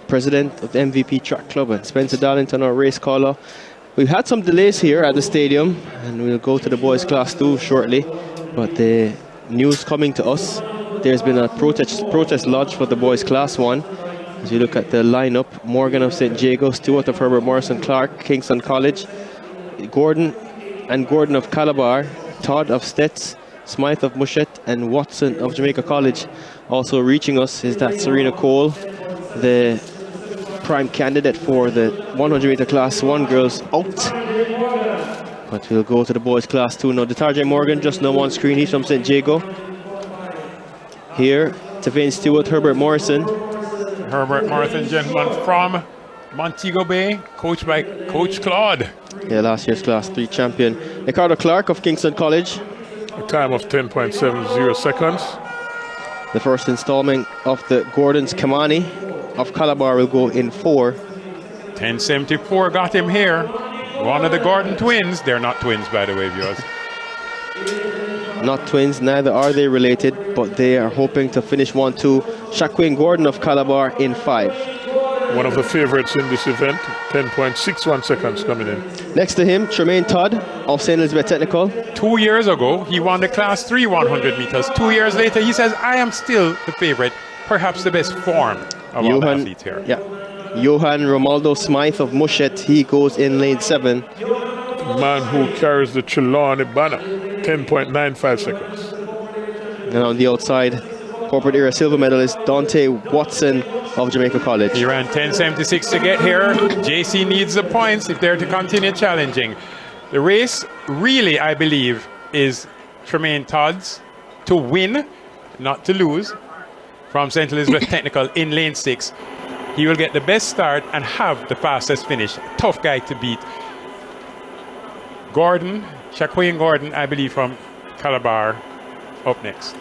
President of the MVP Track Club, and Spencer Darlington, our race caller. We've had some delays here at the stadium, and we'll go to the boys class 2 shortly, but the news coming to us, there's been a protest lodged for the boys class 1. As you look at the lineup, Morgan of St. Jago, Stewart of Herbert Morrison Clark, Kingston College, Gordon of Calabar, Todd of Stets, Smythe of Mushet, and Watson of Jamaica College. Also reaching us is that Serena Cole, the prime candidate for the 100 meter class 1 girls, out. But we'll go to the boys class 2 now. Detarjay Morgan just now on screen, he's from St. Jago. Here, Tavane Stewart, Herbert Morrison, gentleman from Montego Bay, coached by Coach Claude. Yeah, last year's class 3 champion. Ricardo Clark of Kingston College. A time of 10.70 seconds. The first installment of the Gordon's Kamani of Calabar will go in 4. 10.74 got him here. One of the Gordon twins. They're not twins, by the way, viewers. Not twins, neither are they related, but they are hoping to finish 1-2. Shaquane Gordon of Calabar in 5. One of the favorites in this event, 10.61 seconds coming in. Next to him, Tremaine Todd of St. Elizabeth Technical. 2 years ago, he won the Class 3 100 meters. 2 years later, he says, I am still the favorite, perhaps the best form of all the athletes here. Yeah. Johan Romaldo Smythe of Mushet, he goes in lane 7. The man who carries the Trelawney banner, 10.95 seconds. And on the outside, corporate era silver medalist Dante Watson of Jamaica College. He ran 10.76 to get here. JC needs the points if they're to continue challenging. The race really, I believe, is Tremaine Todd's to win, not to lose, from St. Elizabeth Technical in lane 6. He will get the best start and have the fastest finish. Tough guy to beat. Gordon, Shaquane Gordon, I believe, from Calabar, up next.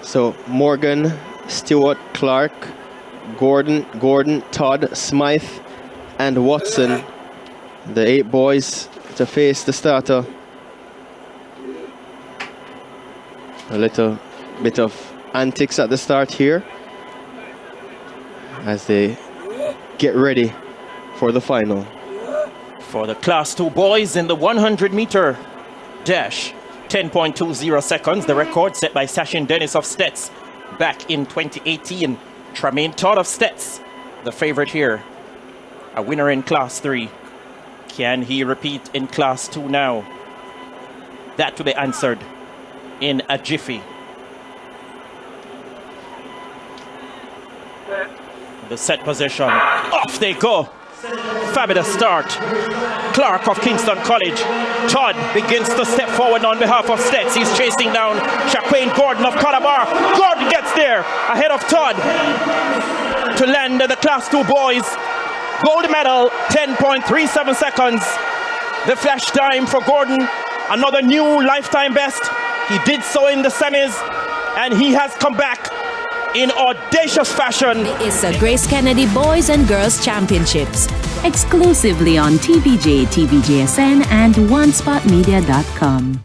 So Morgan, Stewart, Clark, Gordon, Todd, Smythe, and Watson, the 8 boys to face the starter. A little bit of antics at the start here as they get ready for the final. For the Class 2 boys in the 100 meter dash, 10.20 seconds, the record set by Sachin Dennis of Stets back in 2018. Tremaine Todd of Stets, the favorite here, a winner in Class 3. Can he repeat in Class 2 now? That will be answered in a jiffy. The set position, off they go. Fabulous start. Clark of Kingston College. Todd begins to step forward on behalf of Stets. He's chasing down Shaquane Gordon of Calabar. Gordon gets there ahead of Todd to land the Class 2 boys. Gold medal, 10.37 seconds. The flash time for Gordon, another new lifetime best. He did so in the semis, and he has come back in audacious fashion. It's a Grace Kennedy Boys and Girls Championships, exclusively on TVJ, TVJSN, and OneSpotMedia.com.